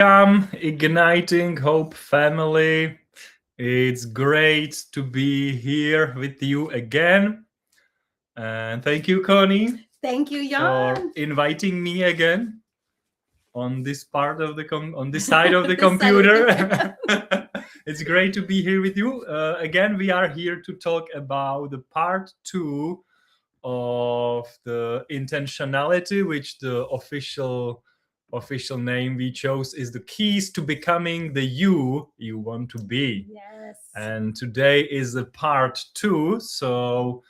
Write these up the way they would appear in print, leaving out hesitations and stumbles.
Igniting Hope family. It's great to be here with you again. And thank you, Connie, Thank you, for Jan. inviting me again on this part of on this side of the This side of computer. the It's great to be here with you. Again, we are here to talk about the part two of the intentionality, which the official name we chose is the keys to becoming the you want to be. Yes. And today is the part two. So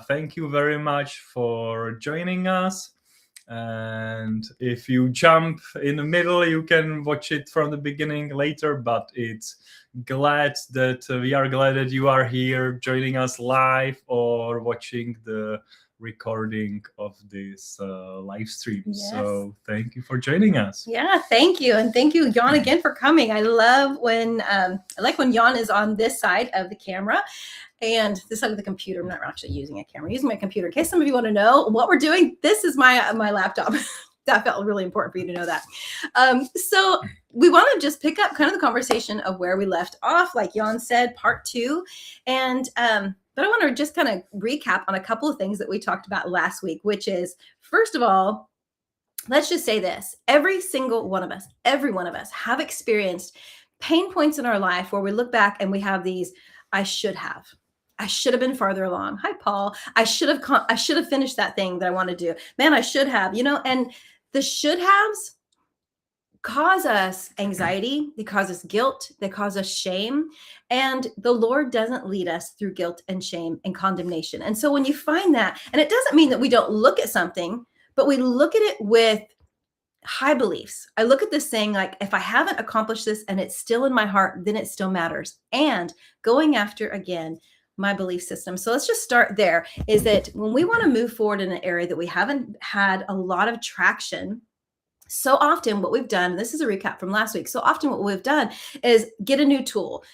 thank you very much for joining us. And if you jump in the middle, you can watch it from the beginning later. But it's glad that we are glad that you are here joining us live or watching the recording of this live stream. Yes. So thank you for joining us. Yeah, thank you. And thank you, Jan, again for coming. I love when I like when Jan is on this side of the camera and this side of the computer. I'm not actually using a camera, I'm using my computer. In case some of you want to know what we're doing, this is my laptop. That felt really important for you to know that. So we want to just pick up kind of the conversation of where we left off, like Jan said, part two. And but I want to just kind of recap on a couple of things that we talked about last week, which is, first of all, let's just say this. Every single one of us, every one of us have experienced pain points in our life where we look back and we have these, I should have been farther along. Hi, Paul. I should have finished that thing that I want to do. Man, I should have, and the should haves cause us anxiety, they cause us guilt, they cause us shame. And the Lord doesn't lead us through guilt and shame and condemnation. And so when you find that, and it doesn't mean that we don't look at something, but we look at it with high beliefs. I look at this saying, like, if I haven't accomplished this and it's still in my heart, then it still matters. And going after, again, my belief system. So let's just start there, is that when we want to move forward in an area that we haven't had a lot of traction, so often what we've done, this is a recap from last week. So often what we've done is get a new tool,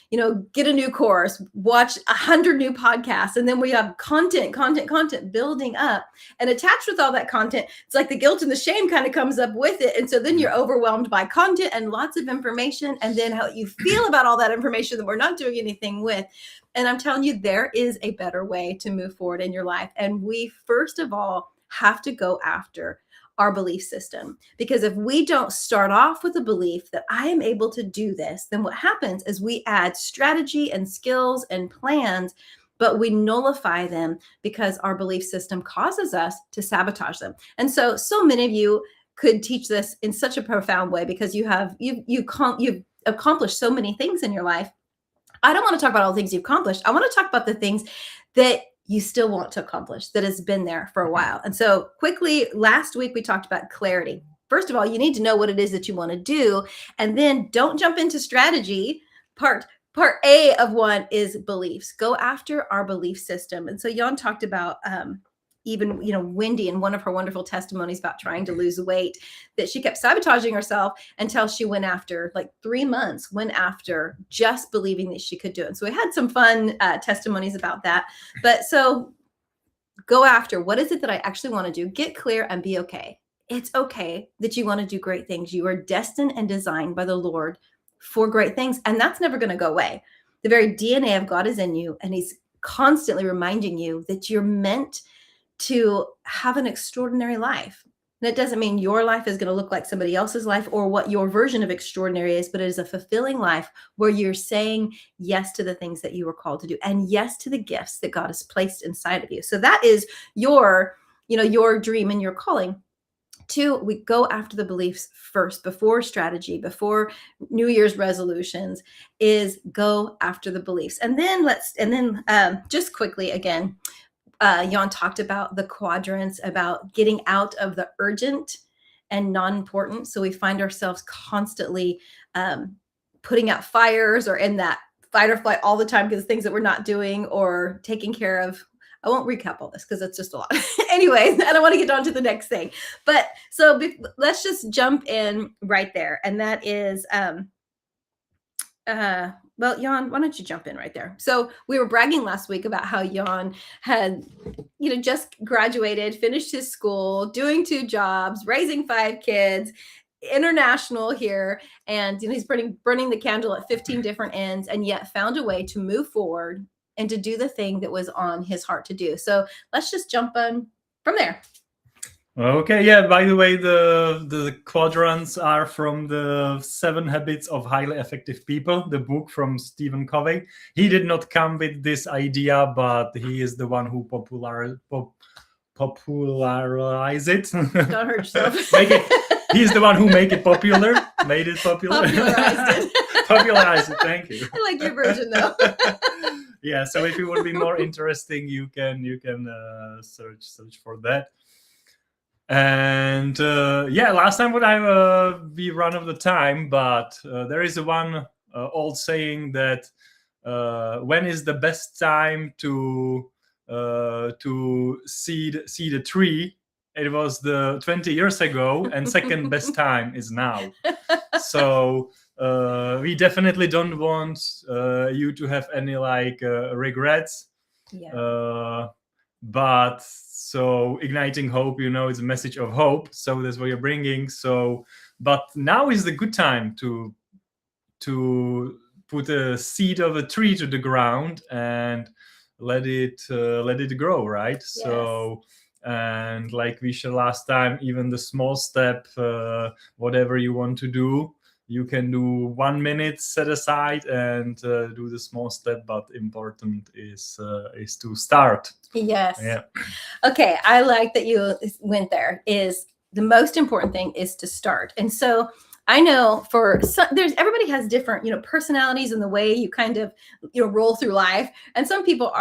get a new course, watch 100 new podcasts, and then we have content building up. And attached with all that content, it's like the guilt and the shame kind of comes up with it. And so then you're overwhelmed by content and lots of information. And then how you feel about all that information that we're not doing anything with. And I'm telling you, there is a better way to move forward in your life. And we, first of all, have to go after our belief system. Because if we don't start off with a belief that I am able to do this, then what happens is we add strategy and skills and plans, but we nullify them because our belief system causes us to sabotage them. And so many of you could teach this in such a profound way because you've accomplished so many things in your life. I don't want to talk about all the things you've accomplished. I want to talk about the things that you still want to accomplish, that has been there for a while. And so quickly, last week we talked about clarity. First of all, you need to know what it is that you want to do, and then don't jump into strategy. Part A of one is beliefs. Go after our belief system. And so Jan talked about even, Wendy, in one of her wonderful testimonies about trying to lose weight, that she kept sabotaging herself until she went after, like 3 months, went after just believing that she could do it. And so we had some fun testimonies about that. But so go after, what is it that I actually want to do? Get clear and be okay. It's okay that you want to do great things. You are destined and designed by the Lord for great things. And that's never going to go away. The very DNA of God is in you. And he's constantly reminding you that you're meant to have an extraordinary life. And it doesn't mean your life is going to look like somebody else's life or what your version of extraordinary is, but it is a fulfilling life where you're saying yes to the things that you were called to do and yes to the gifts that God has placed inside of you. So that is your dream and your calling. 2, we go after the beliefs first, before strategy, before New Year's resolutions, is go after the beliefs. And then just quickly again, Jan talked about the quadrants, about getting out of the urgent and non-important. So we find ourselves constantly putting out fires or in that fight or flight all the time because things that we're not doing or taking care of. I won't recap all this because it's just a lot. Anyway, I don't want to get on to the next thing. But so let's just jump in right there. And that is, well, Jan, why don't you jump in right there? So we were bragging last week about how Jan had, just graduated, finished his school, doing 2 jobs, raising 5 kids. international here, and he's burning the candle at 15 different ends, and yet found a way to move forward and to do the thing that was on his heart to do. So let's just jump on from there. Okay, yeah, by the way, the quadrants are from the 7 Habits of Highly Effective People, the book from Stephen Covey. He did not come with this idea, but he is the one who popularized it. Don't hurt yourself. He's the one who made it popular. Popularized it. Popularized it, thank you. I like your version though. Yeah, so if it would be more interesting, you can search for that. And last time we run out of the time, but there is one old saying that when is the best time to seed a tree? It was the 20 years ago, and second best time is now. So we definitely don't want you to have any regrets. Yeah. But so igniting hope, it's a message of hope. So that's what you're bringing. So, but now is the good time to put a seed of a tree to the ground and let it grow, right? Yes. So, and like we shared last time, even the small step, whatever you want to do, you can do 1 minute set aside and do the small step, but important is to start. Yes. Yeah. Okay, I like that you went there. Is the most important thing is to start. And so I know everybody has different, personalities and the way you kind of, roll through life. And some people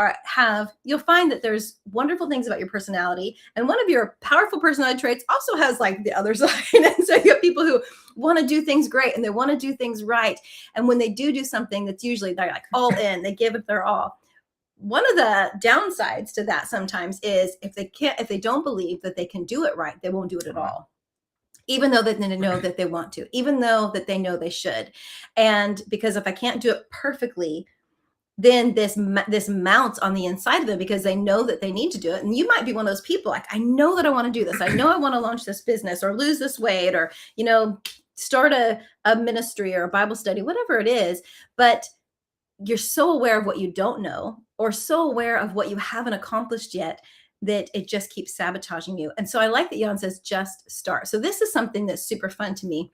you'll find that there's wonderful things about your personality. And one of your powerful personality traits also has the other side. And so you have people who want to do things great and they want to do things right. And when they do something, that's usually they're all in, they give it their all. One of the downsides to that sometimes is if they don't believe that they can do it right, they won't do it at all. Even though that they know that they want to, even though that they know they should. And because if I can't do it perfectly, then this mounts on the inside of them because they know that they need to do it. And you might be one of those people I know that I want to do this. I know I want to launch this business or lose this weight or, start a ministry or a Bible study, whatever it is. But you're so aware of what you don't know or so aware of what you haven't accomplished yet that it just keeps sabotaging you. And so I like that Jan says, just start. So this is something that's super fun to me.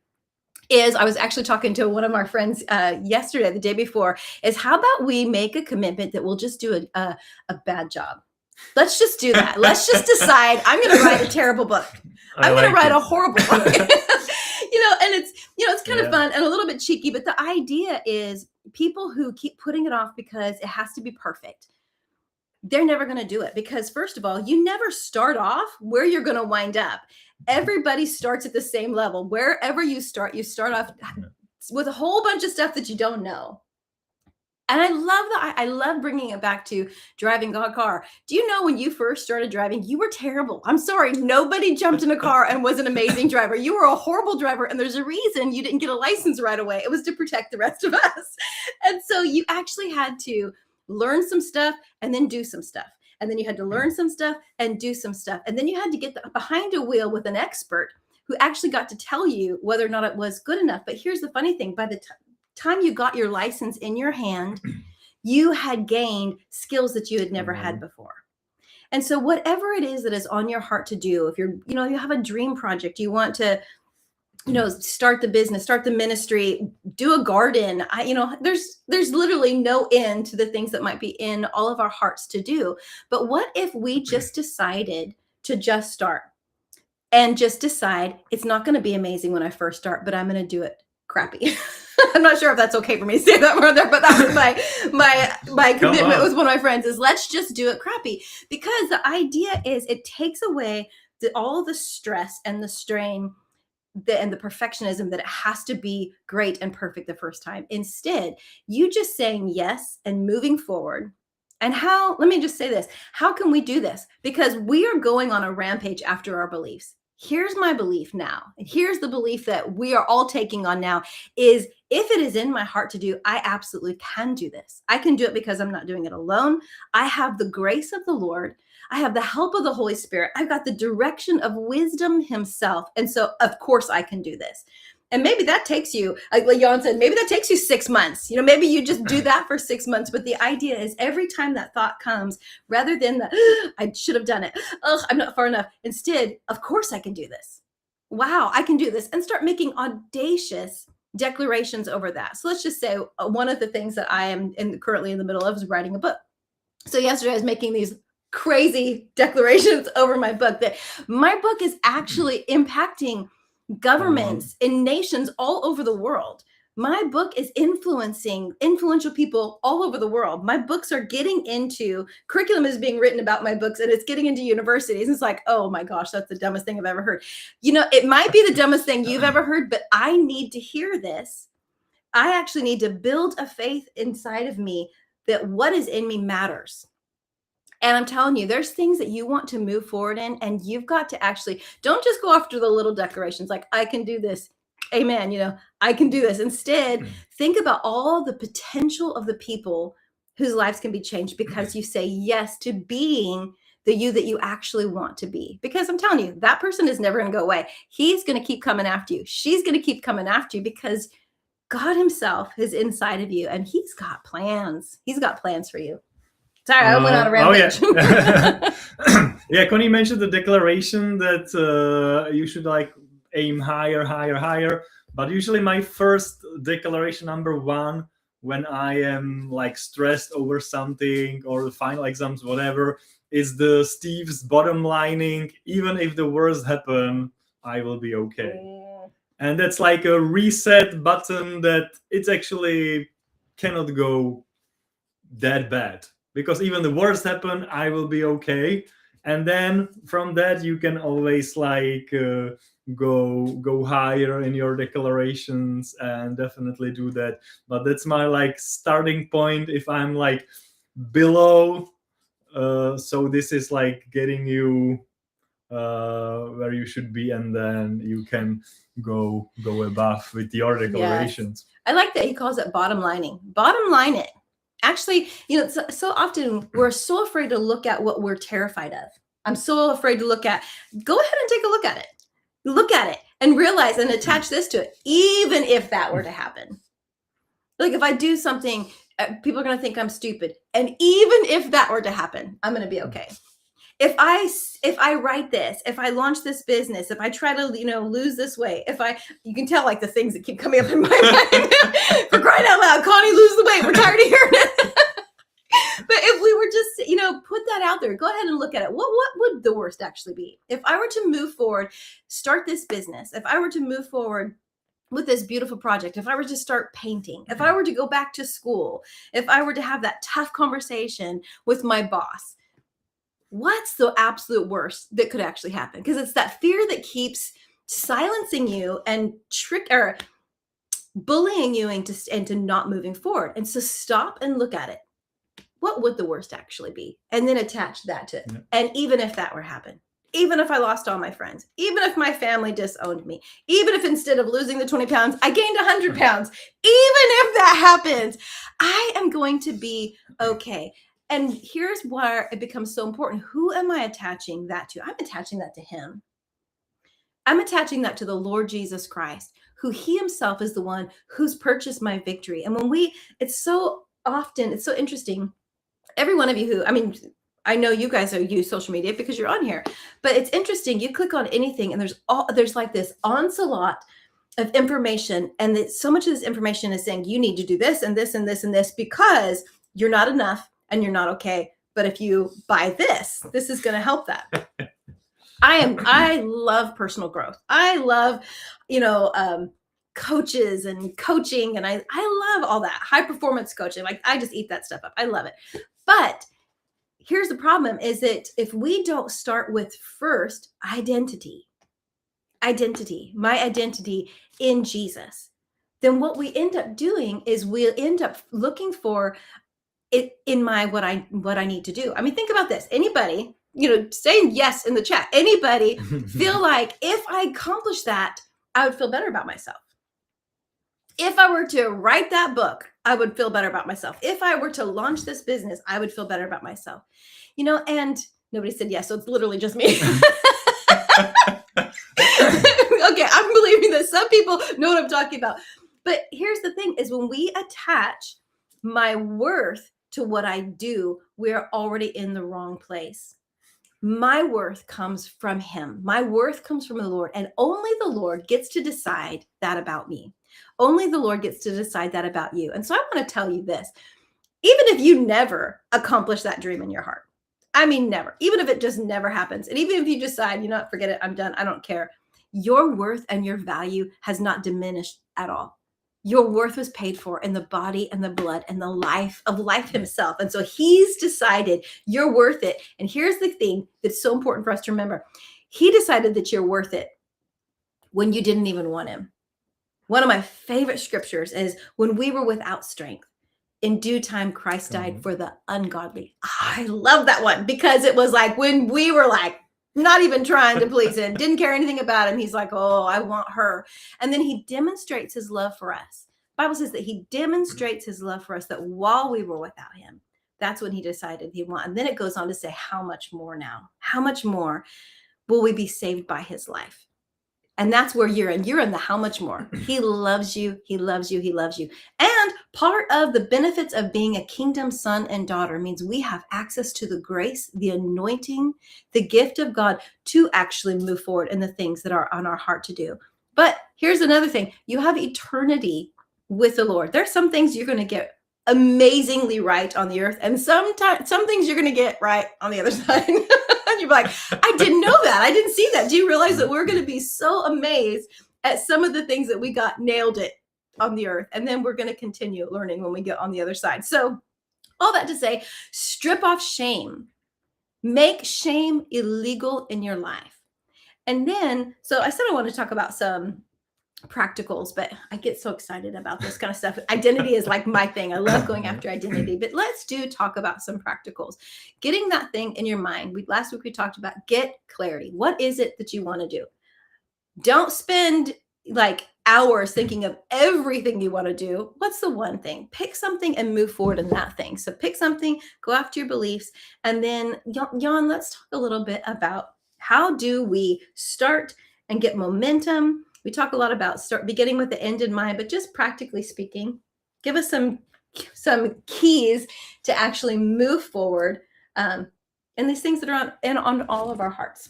I was actually talking to one of our friends yesterday, the day before, is how about we make a commitment that we'll just do a bad job. Let's just do that. Let's just decide I'm going to write a terrible book. I'm going to write a horrible book. And it's kind of fun and a little bit cheeky, but the idea is people who keep putting it off because it has to be perfect, they're never going to do it because first of all, you never start off where you're going to wind up. Everybody starts at the same level. Wherever you start off with a whole bunch of stuff that you don't know. And I love that. I love bringing it back to driving a car. Do you know when you first started driving, you were terrible. I'm sorry. Nobody jumped in a car and was an amazing driver. You were a horrible driver. And there's a reason you didn't get a license right away. It was to protect the rest of us. And so you actually had to learn some stuff and then do some stuff. And then you had to learn some stuff and do some stuff. And then you had to get behind a wheel with an expert who actually got to tell you whether or not it was good enough. But here's the funny thing. By the time you got your license in your hand, you had gained skills that you had never had before. And so whatever it is that is on your heart to do, if you're, you have a dream project, you want to, start the business, start the ministry, do a garden. There's literally no end to the things that might be in all of our hearts to do. But what if we just decided to just start and just decide it's not going to be amazing when I first start, but I'm going to do it crappy. I'm not sure if that's okay for me to say that word there, but that was my commitment with one of my friends is let's just do it crappy. Because the idea is it takes away all the stress and the strain and the perfectionism that it has to be great and perfect the first time. Instead, you just saying yes and moving forward. And let me just say this, how can we do this? Because we are going on a rampage after our beliefs. Here's my belief now. And here's the belief that we are all taking on now is if it is in my heart to do, I absolutely can do this. I can do it because I'm not doing it alone. I have the grace of the Lord. I have the help of the Holy Spirit. I've got the direction of wisdom himself. And so, of course, I can do this. And maybe that takes you, like Jan said, maybe that takes you 6 months. Maybe you just do that for 6 months. But the idea is every time that thought comes, rather than the, I should have done it. Oh, I'm not far enough. Instead, of course I can do this. Wow, I can do this. And start making audacious declarations over that. So let's just say one of the things that I am currently in the middle of is writing a book. So yesterday I was making these crazy declarations over my book that my book is actually impacting governments in nations all over the world. My book is influencing influential people all over the world. My books are getting into curriculum is being written about my books and it's getting into universities. It's like, oh my gosh, that's the dumbest thing I've ever heard. It might be the dumbest thing you've ever heard, but I need to hear this. I actually need to build a faith inside of me that what is in me matters. And I'm telling you, there's things that you want to move forward in, and you've got to actually don't just go after the little declarations like, I can do this. Amen. I can do this. Instead, think about all the potential of the people whose lives can be changed because you say yes to being the you that you actually want to be. Because I'm telling you, that person is never going to go away. He's going to keep coming after you. She's going to keep coming after you because God himself is inside of you and he's got plans. He's got plans for you. Sorry, I went on a rampage. Yeah, Connie mentioned the declaration that you should aim higher. But usually my first declaration, number one, when I am stressed over something or the final exams, whatever, is the Steve's bottom lining. Even if the worst happen, I will be okay. And that's like a reset button that it's actually cannot go that bad. Because even the worst happen, I will be okay. And then from that, you can always go higher in your declarations and definitely do that. But that's my starting point. If I'm below, so this is getting you where you should be, and then you can go above with your declarations. Yes. I like that he calls it bottom lining. Bottom line it. Actually, so often we're so afraid to look at what we're terrified of. I'm so afraid to go ahead and take a look at it. Look at it and realize and attach this to it, even if that were to happen. Like if I do something, people are going to think I'm stupid. And even if that were to happen, I'm going to be okay. If I write this, if I launch this business, if I try to, lose this weight, you can tell the things that keep coming up in my mind. For crying out loud, Connie, lose the weight. We're tired of hearing it. But if we were just, put that out there, go ahead and look at it. What would the worst actually be? If I were to move forward, start this business, if I were to move forward with this beautiful project, if I were to start painting, if I were to go back to school, if I were to have that tough conversation with my boss, what's the absolute worst that could actually happen? Because it's that fear that keeps silencing you and bullying you into not moving forward. And so stop and look at it. What would the worst actually be? And then attach that to it. Yeah. And even if that were to happen, even if I lost all my friends, even if my family disowned me, even if instead of losing the 20 pounds, I gained 100 pounds, even if that happens, I am going to be okay. And here's where it becomes so important. Who am I attaching that to? I'm attaching that to him. I'm attaching that to the Lord Jesus Christ, who he himself is the one who's purchased my victory. And it's so interesting. Every one of you I know you guys use social media because you're on here, but it's interesting. You click on anything and there's this onslaught of information. And so much of this information is saying you need to do this and this and this and this because you're not enough. And you're not okay. But if you buy this is going to help that. I love personal growth. I love, coaches and coaching. And I love all that high performance coaching. I just eat that stuff up. I love it. But here's the problem is that if we don't start with first identity, my identity in Jesus, then what we end up doing is we'll end up looking for it in what I need to do. Think about this. Anybody saying yes in the chat. Anybody feel like if I accomplish that, I would feel better about myself? If I were to write that book, I would feel better about myself. If I were to launch this business, I would feel better about myself. And nobody said yes, so it's literally just me. Okay, I'm believing that some people know what I'm talking about. But here's the thing is when we attach my worth to what I do, we're already in the wrong place. My worth comes from him. My worth comes from the Lord, and only the Lord gets to decide that about me. Only the Lord gets to decide that about you. And so I want to tell you this, even if you never accomplish that dream in your heart, I mean, never, even if it just never happens. And even if you decide, forget it, I'm done, I don't care. Your worth and your value has not diminished at all. Your worth was paid for in the body and the blood and the life of life himself. And so he's decided you're worth it. And here's the thing that's so important for us to remember. He decided that you're worth it when you didn't even want him. One of my favorite scriptures is when we were without strength, in due time, Christ died for the ungodly. I love that one because it was like when we were like, not even trying to please him, didn't care anything about him. He's like, oh, I want her. And then he demonstrates his love for us. The Bible says that he demonstrates his love for us, that while we were without him, that's when he decided he wanted. And then it goes on to say, how much more now? How much more will we be saved by his life? And that's where you're in. You're in the how much more. He loves you. He loves you. He loves you. And part of the benefits of being a kingdom son and daughter means we have access to the grace, the anointing, the gift of God to actually move forward in the things that are on our heart to do. But here's another thing. You have eternity with the Lord. There's some things you're going to get amazingly right on the earth, and some things you're going to get right on the other side. And you're like, I didn't know that. I didn't see that. Do you realize that we're going to be so amazed at some of the things that we got nailed it on the earth, and then we're going to continue learning when we get on the other side. So all that to say, strip off shame, make shame illegal in your life. And then, so I said I want to talk about some practicals, but I get so excited about this kind of stuff. Identity is like my thing. I love going after identity, but let's talk about some practicals. Getting that thing in your mind. Last week we talked about get clarity. What is it that you want to do? Don't spend like hours thinking of everything you want to do. What's the one thing? Pick something and move forward in that thing. So pick something, go after your beliefs. And then Jan, let's talk a little bit about how do we start and get momentum. We talk a lot about beginning with the end in mind, but just practically speaking, give us some keys to actually move forward in these things that are on all of our hearts.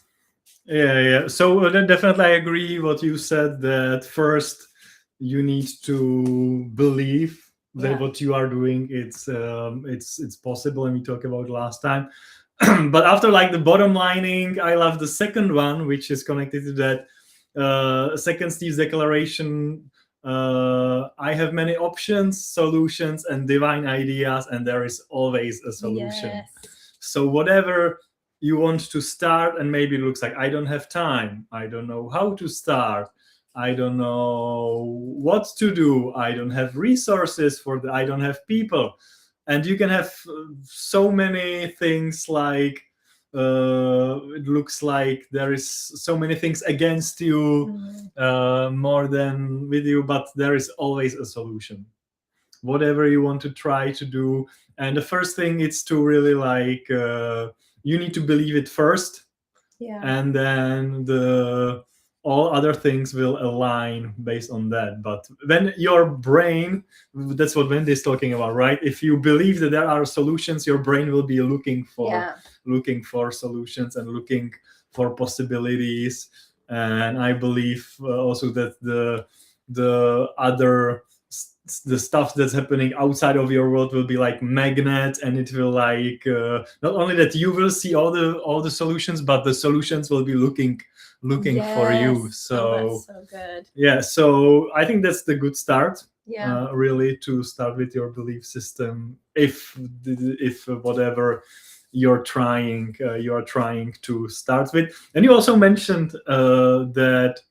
Yeah. So definitely I agree what you said, that first you need to believe that what you are doing, it's possible, and we talked about last time. But after like the bottom lining, I love the second one, which is connected to that. Second Steve's declaration, I have many options, solutions, and divine ideas, and there is always a solution. Yes. So whatever you want to start, and maybe it looks like I don't have time, I don't know how to start, I don't know what to do, I don't have resources I don't have people, and you can have so many things like it looks like there is so many things against you, more than with you, but there is always a solution. Whatever you want to try to do, and the first thing is to really like you need to believe it first, and then all other things will align based on that. But when your brain, that's what Wendy's talking about, right? If you believe that there are solutions, your brain will be looking for solutions and looking for possibilities. And I believe also that the stuff that's happening outside of your world will be like magnet, and it will like not only that you will see all the solutions, but the solutions will be looking for you. So that's so good. Yeah, so I think that's the good start. Really to start with your belief system, if whatever you're trying to start with. And you also mentioned that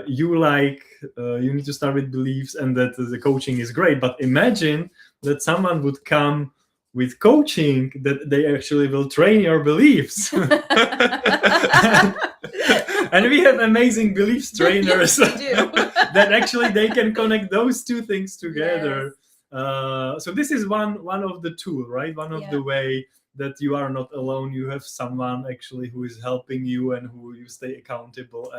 you need to start with beliefs, and that the coaching is great. But imagine that someone would come with coaching that they actually will train your beliefs. And we have amazing beliefs trainers that actually they can connect those two things together. Yes. So this is one of the tool, right? One of the way that you are not alone. You have someone actually who is helping you and who you stay accountable,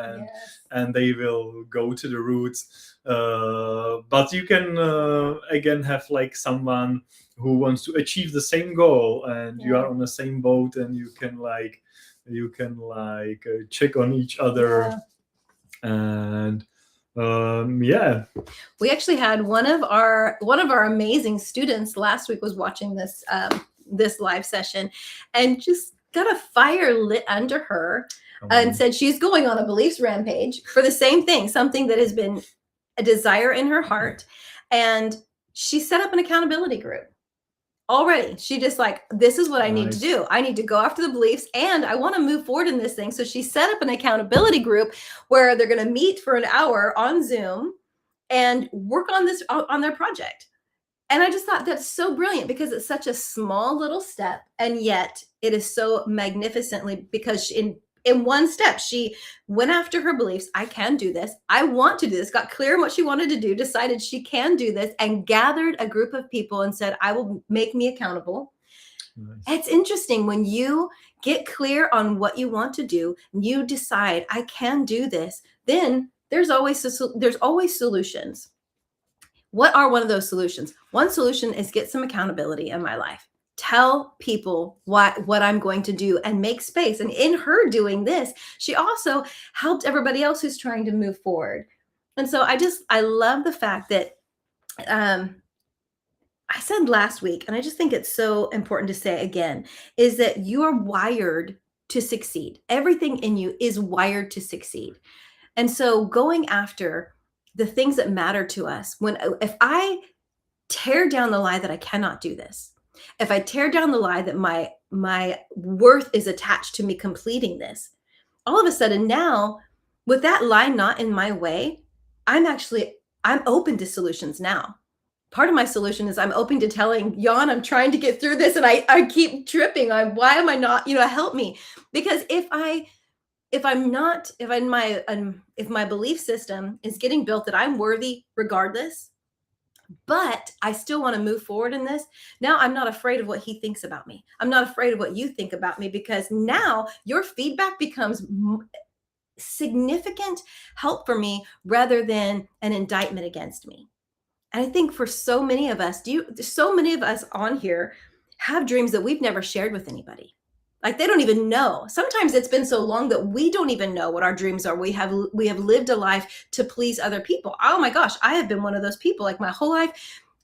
and they will go to the roots. But you can again have like someone who wants to achieve the same goal, and you are on the same boat, and you can check on each other. And we actually had one of our amazing students last week was watching this this live session, and just got a fire lit under her, and said she's going on a beliefs rampage for the same thing, something that has been a desire in her heart. And she set up an accountability group already. She just like, this is what I need to do. I need to go after the beliefs, and I want to move forward in this thing. So she set up an accountability group where they're going to meet for an hour on Zoom and work on this, on their project. And I just thought that's so brilliant, because it's such a small little step, and yet it is so magnificently, because in one step, she went after her beliefs. I can do this. I want to do this. Got clear on what she wanted to do, decided she can do this, and gathered a group of people and said, I will make me accountable. Nice. It's interesting when you get clear on what you want to do, and you decide I can do this, then there's always solutions. What are one of those solutions? One solution is get some accountability in my life. Tell people what I'm going to do, and make space. And in her doing this, she also helped everybody else who's trying to move forward. And so I love the fact that I said last week, and I just think it's so important to say again, is that you are wired to succeed. Everything in you is wired to succeed. And so going after the things that matter to us, if I tear down the lie that I cannot do this, if I tear down the lie that my worth is attached to me completing this, all of a sudden now, with that lie not in my way, I'm open to solutions now. Part of my solution is I'm open to telling Jan, I'm trying to get through this, and I keep tripping. Why am I not, help me? Because if my belief system is getting built that I'm worthy regardless, but I still want to move forward in this, now I'm not afraid of what he thinks about me. I'm not afraid of what you think about me, because now your feedback becomes significant help for me rather than an indictment against me. And I think for so many of us, so many of us on here have dreams that we've never shared with anybody. Like they don't even know. Sometimes it's been so long that we don't even know what our dreams are. We have lived a life to please other people. Oh my gosh, I have been one of those people. Like my whole life,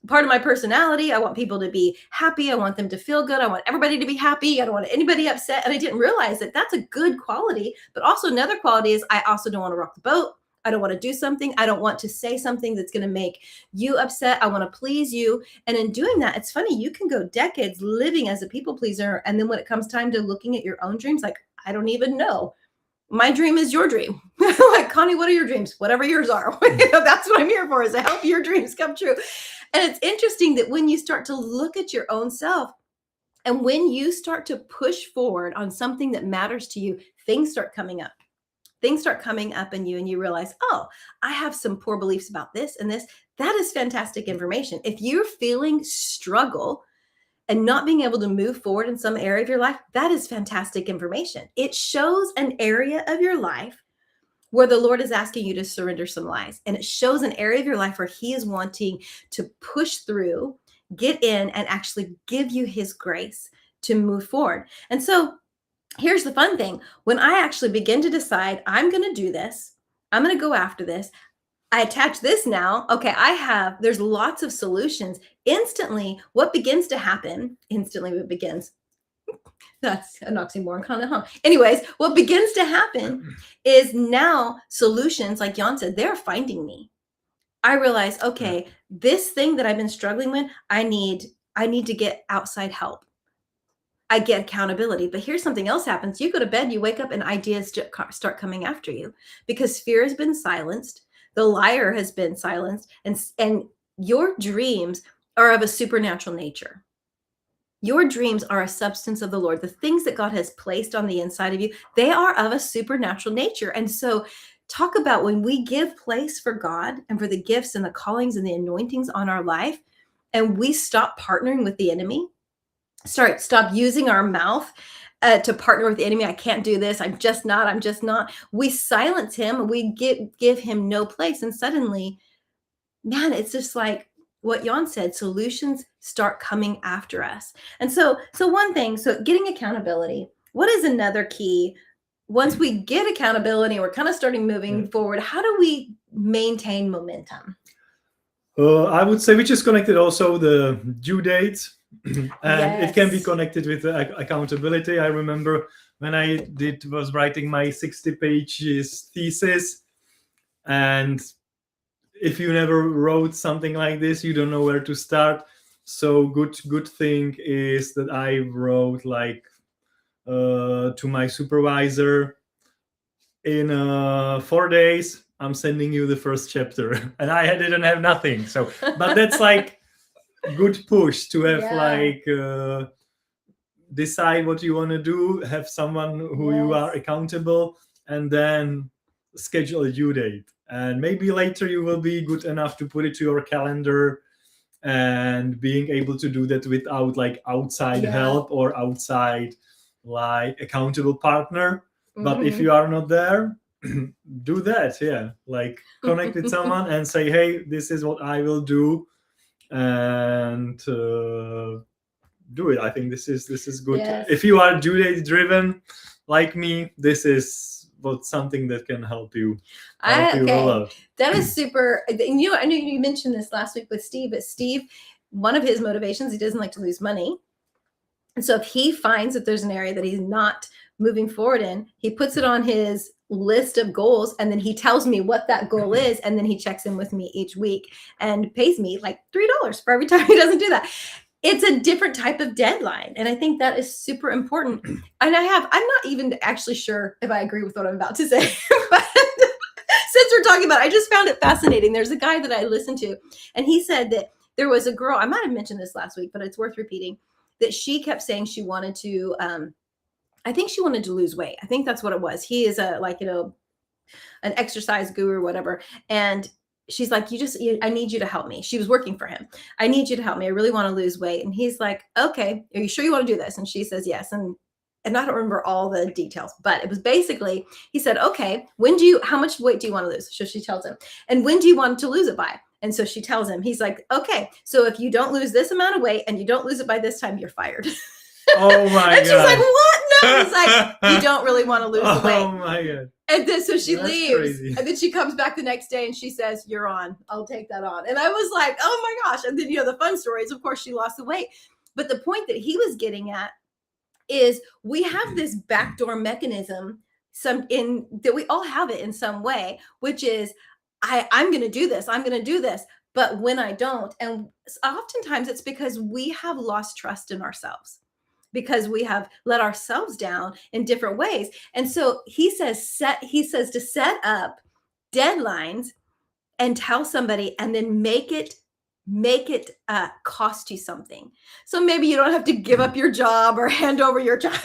part of my personality, I want people to be happy. I want them to feel good. I want everybody to be happy. I don't want anybody upset. And I didn't realize that that's a good quality. But also another quality is I also don't want to rock the boat. I don't want to do something. I don't want to say something that's going to make you upset. I want to please you. And in doing that, it's funny, you can go decades living as a people pleaser. And then when it comes time to looking at your own dreams, like, I don't even know. My dream is your dream. Like, Connie, what are your dreams? Whatever yours are. That's what I'm here for, is to help your dreams come true. And it's interesting that when you start to look at your own self, and when you start to push forward on something that matters to you, things start coming up. Things start coming up in you, and you realize, oh, I have some poor beliefs about this and this. That is fantastic information. If you're feeling struggle and not being able to move forward in some area of your life, that is fantastic information. It shows an area of your life where the Lord is asking you to surrender some lies. And it shows an area of your life where he is wanting to push through, get in, and actually give you his grace to move forward. And so here's the fun thing. When I actually begin to decide, I'm going to do this, I'm going to go after this, I attach this now. Okay, there's lots of solutions. Instantly, what begins to happen, that's an oxymoron, kind of, huh? Anyways, what begins to happen is now solutions, like Jan said, they're finding me. I realize, okay, this thing that I've been struggling with, I need to get outside help. I get accountability. But here's something else happens. You go to bed, you wake up, and ideas start coming after you, because fear has been silenced. The liar has been silenced, and your dreams are of a supernatural nature. Your dreams are a substance of the Lord. The things that God has placed on the inside of you, they are of a supernatural nature. And so talk about when we give place for God and for the gifts and the callings and the anointings on our life, and we stop partnering with the enemy, stop using our mouth to partner with the enemy. I can't do this. I'm just not. We silence him. We give him no place. And suddenly, man, it's just like what Jan said, solutions start coming after us. And so one thing, so getting accountability. What is another key? Once we get accountability, we're kind of starting moving forward. How do we maintain momentum? I would say we just connected also the due date, and Yes. it can be connected with accountability. I remember when I was writing my 60 pages thesis, and if you never wrote something like this, you don't know where to start. So good thing is that I wrote like to my supervisor, in 4 days I'm sending you the first chapter, and I didn't have nothing. So, but that's like good push to have like decide what you want to do, have someone who you are accountable, and then schedule a due date. And maybe later you will be good enough to put it to your calendar, and being able to do that without like outside help or outside like accountable partner. But if you are not there, do that. Like connect with someone and say, hey, this is what I will do, and do it. I think this is good. If you are due date driven like me, this is something that can help you a lot. That is super. I know you mentioned this last week with Steve, but Steve, one of his motivations, he doesn't like to lose money. And so if he finds that there's an area that he's not moving forward in, he puts it on his list of goals, and then he tells me what that goal is, and then he checks in with me each week and pays me like $3 for every time he doesn't do that. It's a different type of deadline. And I think that is super important. And I'm not even actually sure if I agree with what I'm about to say, but since we're talking about it, I just found it fascinating. There's a guy that I listened to, and he said that there was a girl, I might have mentioned this last week, but it's worth repeating, that she kept saying she wanted to, I think she wanted to lose weight. I think that's what it was. He is an exercise guru or whatever. And she's like, I need you to help me. She was working for him. I need you to help me. I really want to lose weight. And he's like, okay, are you sure you want to do this? And she says, yes. And I don't remember all the details, but it was basically, he said, okay, how much weight do you want to lose? So she tells him, and when do you want to lose it by? And so she tells him, he's like, okay, so if you don't lose this amount of weight and you don't lose it by this time, you're fired. Oh my God. And she's like, what? No, he's like, you don't really want to lose the weight. Oh my God. And then so she leaves, crazy. And then she comes back the next day and she says, you're on, I'll take that on. And I was like, oh my gosh. And then, the fun story is, of course, she lost the weight. But the point that he was getting at is we have this backdoor mechanism that we all have it in some way, which is, I'm going to do this. I'm going to do this. But when I don't, and oftentimes it's because we have lost trust in ourselves, because we have let ourselves down in different ways. And so he says to set up deadlines and tell somebody, and then make it cost you something. So maybe you don't have to give up your job or hand over your child,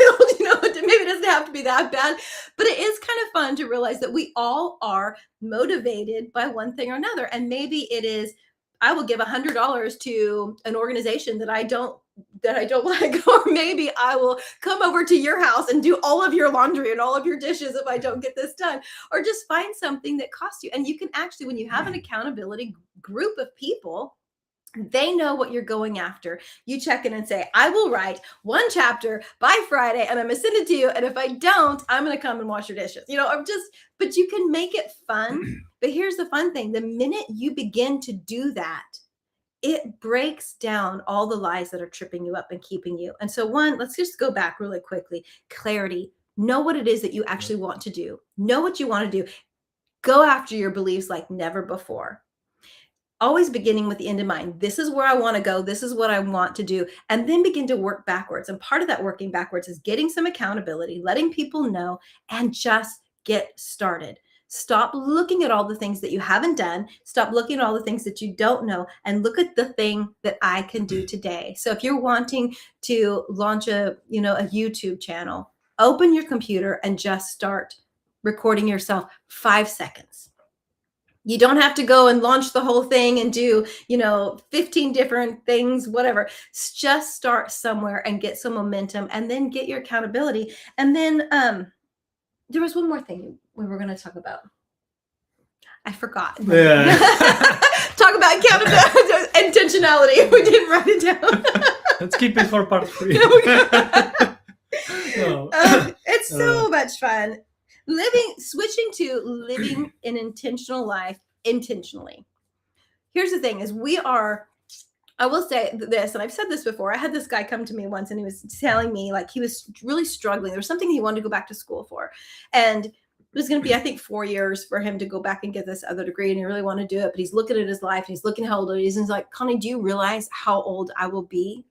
maybe it doesn't have to be that bad, but it is kind of fun to realize that we all are motivated by one thing or another. And maybe it is, I will give $100 to an organization that I don't like, or maybe I will come over to your house and do all of your laundry and all of your dishes if I don't get this done, or just find something that costs you. And you can actually, when you have an accountability group of people, they know what you're going after. You check in and say, I will write 1 chapter by Friday and I'm going to send it to you. And if I don't, I'm going to come and wash your dishes, but you can make it fun. But here's the fun thing. The minute you begin to do that, it breaks down all the lies that are tripping you up and keeping you. And so let's just go back really quickly. Clarity. Know what it is that you actually want to do. Know what you want to do. Go after your beliefs like never before. Always beginning with the end in mind. This is where I want to go. This is what I want to do. And then begin to work backwards. And part of that working backwards is getting some accountability, letting people know, and just get started. Stop looking at all the things that you haven't done. Stop looking at all the things that you don't know, and look at the thing that I can do today. So if you're wanting to launch a YouTube channel, open your computer and just start recording yourself 5 seconds. You don't have to go and launch the whole thing and do, 15 different things, whatever. Just start somewhere and get some momentum, and then get your accountability. And then there was one more thing we were going to talk about. I forgot. Yeah. Talk about accountability, intentionality. We didn't write it down. Let's keep it for part 3. No. It's so much fun. Switching to living an intentional life intentionally. Here's the thing is I will say this, and I've said this before. I had this guy come to me once, and he was telling me like he was really struggling. There was something he wanted to go back to school for. And it was going to be, I think, 4 years for him to go back and get this other degree. And he really wanted to do it. But he's looking at his life, and he's looking how old he is. And he's like, Connie, do you realize how old I will be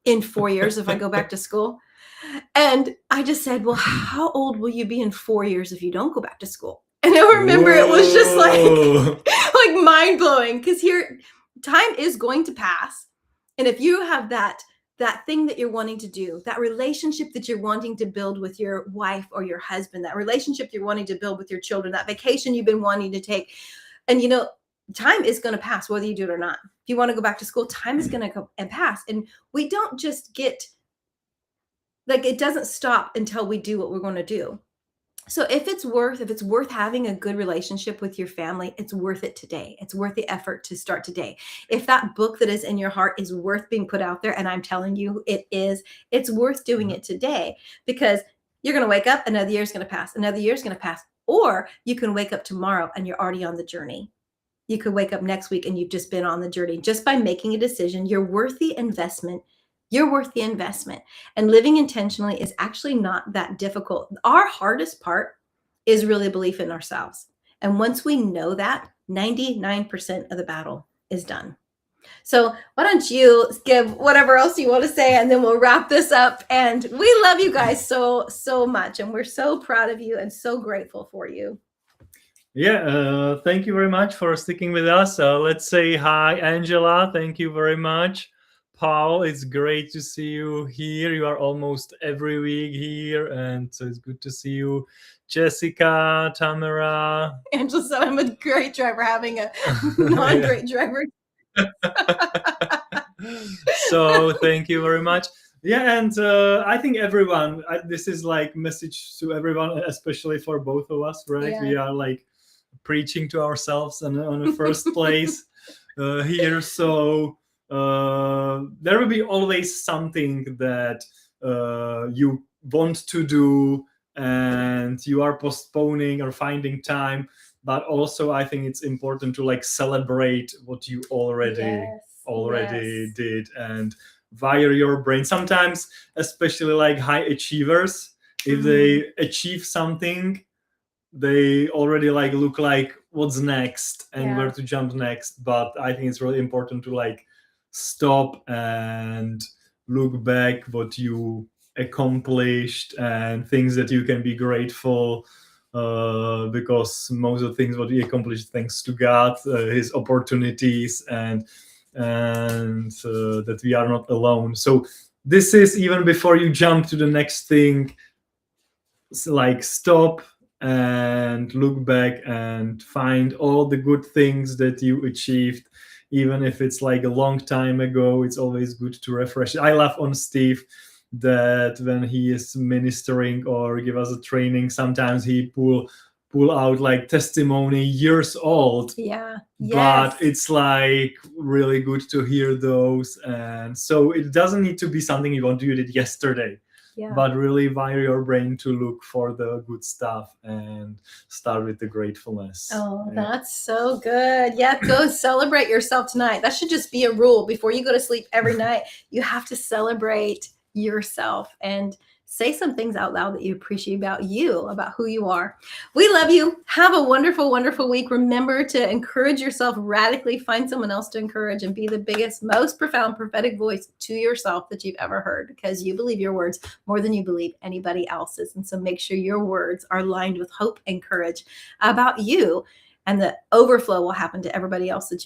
in 4 years if I go back to school? And I just said, well, how old will you be in 4 years if you don't go back to school? And I remember It was just like mind blowing, because here time is going to pass. And if you have that thing that you're wanting to do, that relationship that you're wanting to build with your wife or your husband, that relationship you're wanting to build with your children, that vacation you've been wanting to take, and time is going to pass whether you do it or not. If you want to go back to school, time is going to go and pass. And we don't just get, like, it doesn't stop until we do what we're going to do. So if it's worth having a good relationship with your family, it's worth it today. It's worth the effort to start today. If that book that is in your heart is worth being put out there, and I'm telling you it is, it's worth doing it today, because you're going to wake up, another year is going to pass, another year is going to pass. Or you can wake up tomorrow and you're already on the journey. You could wake up next week and you've just been on the journey. Just by making a decision, you're worth the investment. You're worth the investment. And living intentionally is actually not that difficult. Our hardest part is really belief in ourselves. And once we know that, 99% of the battle is done. So why don't you give whatever else you want to say, and then we'll wrap this up. And we love you guys so, so much. And we're so proud of you and so grateful for you. Yeah, thank you very much for sticking with us. Let's say hi, Angela. Thank you very much. Paul, it's great to see you here. You are almost every week here, and so it's good to see you. Jessica, Tamara. Angela said I'm a great driver, having a non-great driver. So thank you very much. Yeah, and I think everyone, this is like message to everyone, especially for both of us, right? Yeah. We are like preaching to ourselves on the first place here. So there will be always something that you want to do and you are postponing or finding time, but also I think it's important to like celebrate what you already did and wire your brain. Sometimes, especially like high achievers, if they achieve something, they already like look like what's next and where to jump next. But I think it's really important to like stop and look back what you accomplished and things that you can be grateful, because most of the things what we accomplished thanks to God, his opportunities, and that we are not alone. So this is even before you jump to the next thing, like stop and look back and find all the good things that you achieved. Even if it's like a long time ago, it's always good to refresh. I love on Steve that when he is ministering or give us a training, sometimes he pull out like testimony years old. Yeah. But it's like really good to hear those. And so it doesn't need to be something you want to do it yesterday. But really wire your brain to look for the good stuff and start with the gratefulness. Oh, that's so good. Yeah, go celebrate yourself tonight. That should just be a rule. Before you go to sleep every night, you have to celebrate yourself and say some things out loud that you appreciate about you, about who you are. We love you. Have a wonderful, wonderful week. Remember to encourage yourself radically. Find someone else to encourage and be the biggest, most profound prophetic voice to yourself that you've ever heard, because you believe your words more than you believe anybody else's. And so make sure your words are lined with hope and courage about you, and the overflow will happen to everybody else that you